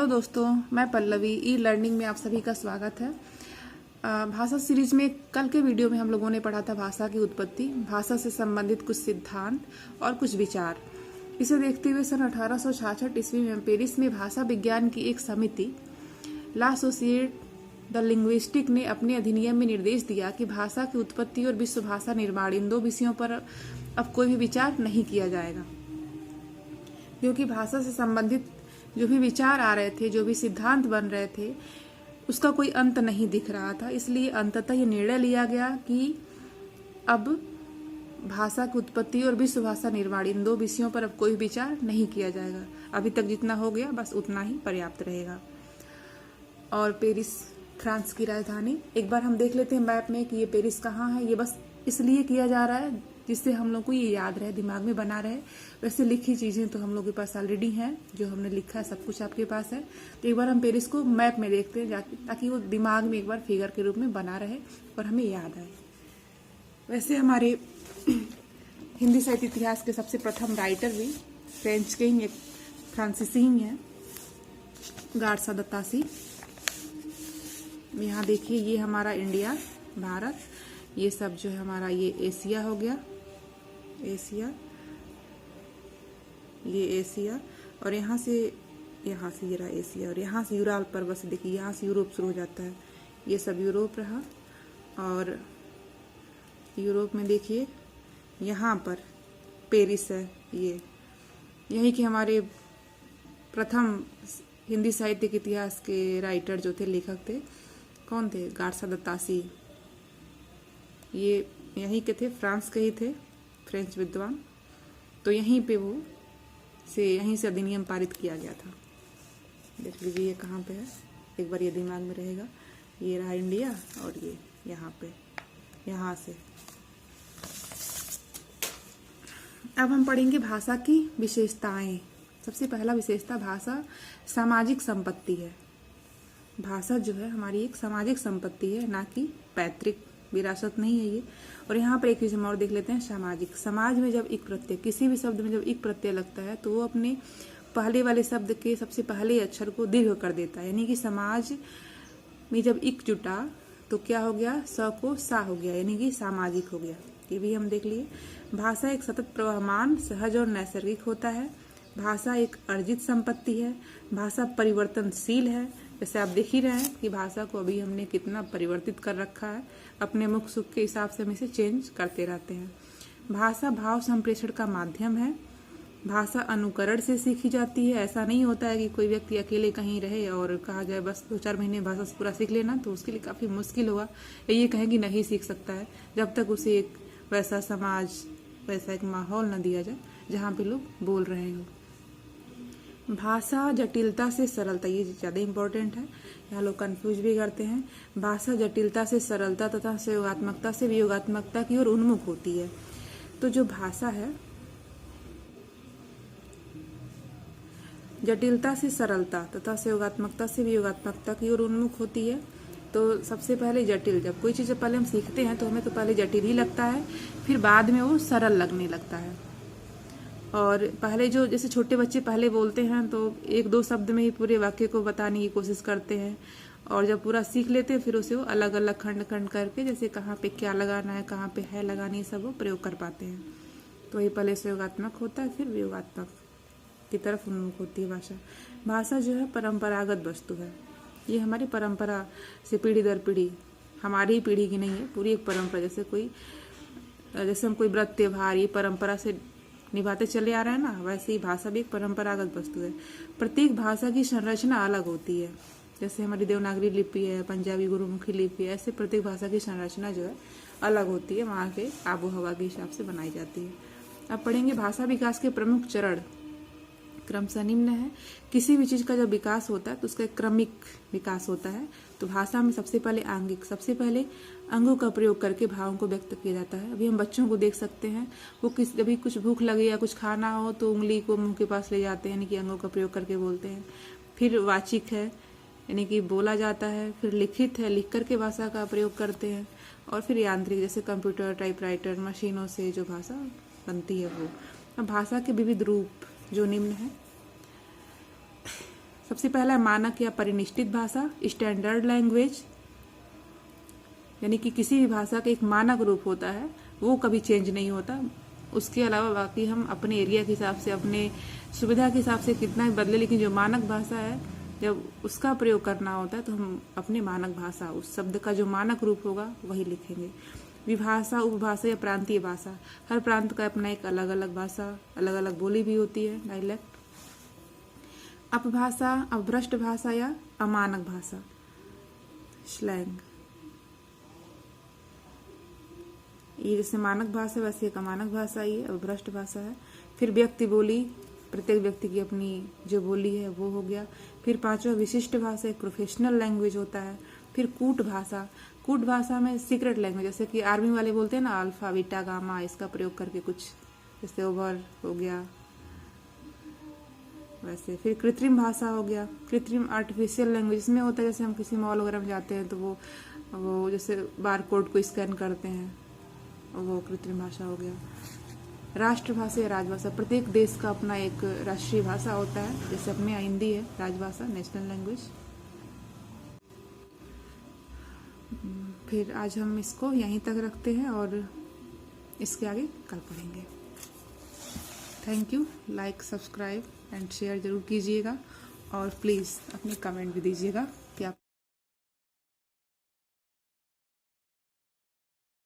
दोस्तों, मैं Pallavi e learning में आप सभी का स्वागत है। भाषा सीरीज में कल के वीडियो में हम लोगों ने पढ़ा था भाषा की उत्पत्ति, भाषा से संबंधित कुछ सिद्धांत और कुछ विचार। इसे देखते हुए सन 1866 ईस्वी में पेरिस में भाषा विज्ञान की एक समिति ला सोसिएट द लिंग्विस्टिक ने अपने अधिनियम में निर्देश दिया कि भाषा की उत्पत्ति और विश्व भाषा निर्माण इन दो विषयों पर अब कोई भी विचार नहीं किया जाएगा, क्योंकि भाषा से संबंधित जो भी विचार आ रहे थे, जो भी सिद्धांत बन रहे थे, उसका कोई अंत नहीं दिख रहा था। इसलिए अंततः ये निर्णय लिया गया कि अब भाषा की उत्पत्ति और विश्व भाषा निर्माण इन दो विषयों पर अब कोई विचार नहीं किया जाएगा। अभी तक जितना हो गया बस उतना ही पर्याप्त रहेगा। और पेरिस फ्रांस की राजधानी, एक बार हम देख लेते हैं मैप में कि ये पेरिस कहाँ है। ये बस इसलिए किया जा रहा है जिससे हम लोग को ये याद रहे, दिमाग में बना रहे। वैसे लिखी चीजें तो हम लोग के पास ऑलरेडी हैं, जो हमने लिखा है सब कुछ आपके पास है। तो एक बार हम पेरिस को मैप में देखते हैं ताकि वो दिमाग में एक बार फिगर के रूप में बना रहे और हमें याद आए। वैसे हमारे हिंदी साहित्य इतिहास के सबसे प्रथम राइटर भी फ्रेंच के ही, एक फ्रांसीसी ही है, गार्सा दत्तासी। यहाँ देखिए, ये हमारा इंडिया, भारत, ये सब जो है हमारा ये एशिया हो गया, एशिया, ये एशिया, और यहाँ से ये रहा एशिया, और यहाँ से यूराल पर्वत से देखिए, यहाँ से यूरोप शुरू हो जाता है, ये सब यूरोप रहा। और यूरोप में देखिए यहाँ पर पेरिस है, ये यही के हमारे प्रथम हिंदी साहित्य के इतिहास के राइटर जो थे, लेखक थे, कौन थे? गार्सा दत्तासी। ये यहीं के थे, फ्रांस के ही थे, फ्रेंच विद्वान। तो यहीं पे यहीं से अधिनियम पारित किया गया था। देख लीजिए ये कहाँ पे है, एक बार ये दिमाग में रहेगा। ये रहा इंडिया और ये यहाँ पे, यहाँ से। अब हम पढ़ेंगे भाषा की विशेषताएं। सबसे पहला विशेषता, भाषा सामाजिक संपत्ति है। भाषा जो है हमारी एक सामाजिक संपत्ति है, ना कि पैतृक विरासत नहीं है ये। और यहाँ पर एक चीज हम और देख लेते हैं, सामाजिक। समाज में जब एक प्रत्यय, किसी भी शब्द में जब एक प्रत्यय लगता है तो वो अपने पहले वाले शब्द के सबसे पहले अक्षर को दीर्घ कर देता है। यानी कि समाज में जब इक जुटा तो क्या हो गया, स को सा हो गया, यानी कि सामाजिक हो गया। ये भी हम देख लिए। भाषा एक सतत प्रवहमान, सहज और नैसर्गिक होता है। भाषा एक अर्जित संपत्ति है। भाषा परिवर्तनशील है। जैसे आप देख ही रहे हैं कि भाषा को अभी हमने कितना परिवर्तित कर रखा है, अपने मुख सुख के हिसाब से हम इसे चेंज करते रहते हैं। भाषा भाव संप्रेषण का माध्यम है। भाषा अनुकरण से सीखी जाती है। ऐसा नहीं होता है कि कोई व्यक्ति अकेले कहीं रहे और कहा जाए बस 2-4 महीने भाषा पूरा सीख लेना, तो उसके लिए काफी मुश्किल होगा। ये कहें कि नहीं सीख सकता है जब तक उसे एक वैसा समाज, वैसा एक माहौल न दिया जाए जहाँ पे लोग बोल रहे हो। भाषा जटिलता से सरलता, ये ज्यादा इम्पोर्टेंट है, यहाँ लोग कंफ्यूज भी करते हैं। भाषा जटिलता से सरलता तथा संयोगात्मकता से वियोगात्मकता की ओर उन्मुख होती है। तो जो भाषा है, जटिलता से सरलता तथा संयोगात्मकता से वियोगात्मकता की ओर उन्मुख होती है। तो सबसे पहले जटिल, जब कोई चीज पहले हम सीखते हैं तो हमें तो पहले जटिल ही लगता है, फिर बाद में वो सरल लगने लगता है। और पहले जो, जैसे छोटे बच्चे पहले बोलते हैं तो 1-2 शब्द में ही पूरे वाक्य को बताने की कोशिश करते हैं, और जब पूरा सीख लेते हैं फिर उसे वो अलग अलग खंड खंड करके, जैसे कहाँ पे क्या लगाना है, कहाँ पे है लगानी, सब वो प्रयोग कर पाते हैं। तो ये पहले संयोगात्मक होता है, फिर वियोगात्मक की तरफ उन्मुख होती है भाषा। भाषा जो है परंपरागत वस्तु है। ये हमारी परंपरा से पीढ़ी दर पीढ़ी, हमारी ही पीढ़ी की नहीं है, पूरी एक परंपरा। जैसे हम कोई व्रत त्योहार ये परंपरा से निभाते चले आ रहे हैं ना, वैसे ही भाषा भी एक परंपरागत वस्तु है। प्रत्येक भाषा की संरचना अलग होती है। जैसे हमारी देवनागरी लिपि है, पंजाबी गुरुमुखी लिपि है, ऐसे प्रत्येक भाषा की संरचना जो है अलग होती है, वहाँ के आबो हवा के हिसाब से बनाई जाती है। अब पढ़ेंगे भाषा विकास के प्रमुख चरण क्रमशः निम्न है। किसी भी चीज का जब विकास होता है तो उसका क्रमिक विकास होता है। तो भाषा में सबसे पहले आंगिक, सबसे पहले अंगों का प्रयोग करके भावों को व्यक्त किया जाता है। अभी हम बच्चों को देख सकते हैं, वो कभी कुछ भूख लगे या कुछ खाना हो तो उंगली को मुंह के पास ले जाते हैं, यानी कि अंगों का प्रयोग करके बोलते हैं। फिर वाचिक है, यानी कि बोला जाता है। फिर लिखित है, लिख करके भाषा का प्रयोग करते हैं। और फिर यांत्रिक, जैसे कंप्यूटर, टाइपराइटर, मशीनों से जो भाषा बनती है वो। अब भाषा के विविध रूप जो निम्न है। सबसे पहला है मानक या परिनिष्ठित भाषा, स्टैंडर्ड लैंग्वेज, यानी कि किसी भी भाषा का एक मानक रूप होता है, वो कभी चेंज नहीं होता। उसके अलावा बाकी हम अपने एरिया के हिसाब से, अपने सुविधा के हिसाब से कितना भी बदले, लेकिन जो मानक भाषा है जब उसका प्रयोग करना होता है तो हम अपने मानक भाषा, उस शब्द का जो मानक रूप होगा वही लिखेंगे। विभाषा, उपभाषा या प्रांतीय भाषा, हर प्रांत का अपना एक अलग अलग भाषा, अलग अलग बोली भी होती है, डायलेक्ट। अपभाषा, अपभ्रष्ट भाषा या अमानक भाषा, स्लैंग। ये जैसे मानक भाषा वैसे एक अमानक भाषा ही है, अपभ्रष्ट भाषा है। फिर व्यक्ति बोली, प्रत्येक व्यक्ति की अपनी जो बोली है वो हो गया। फिर पांचवा विशिष्ट भाषा, एक प्रोफेशनल लैंग्वेज होता है। फिर कूट भाषा, कूट भाषा में सीक्रेट लैंग्वेज, जैसे कि आर्मी वाले बोलते हैं ना अल्फा बीटा गामा, इसका प्रयोग करके कुछ, जैसे ओवर हो गया वैसे। फिर कृत्रिम भाषा हो गया, कृत्रिम आर्टिफिशियल लैंग्वेज, इसमें होता है जैसे हम किसी मॉल वगैरह में जाते हैं तो वो जैसे बार कोड को स्कैन करते हैं, वो कृत्रिम भाषा हो गया। राष्ट्रभाषा या राजभाषा, प्रत्येक देश का अपना एक राष्ट्रीय भाषा होता है, जैसे अपने यहाँ हिंदी है राजभाषा, नेशनल लैंग्वेज। फिर आज हम इसको यहीं तक रखते हैं और इसके आगे कल पढ़ेंगे। Thank you. Like, subscribe and share जरूर कीजिएगा और प्लीज़ अपनी कमेंट भी दीजिएगा।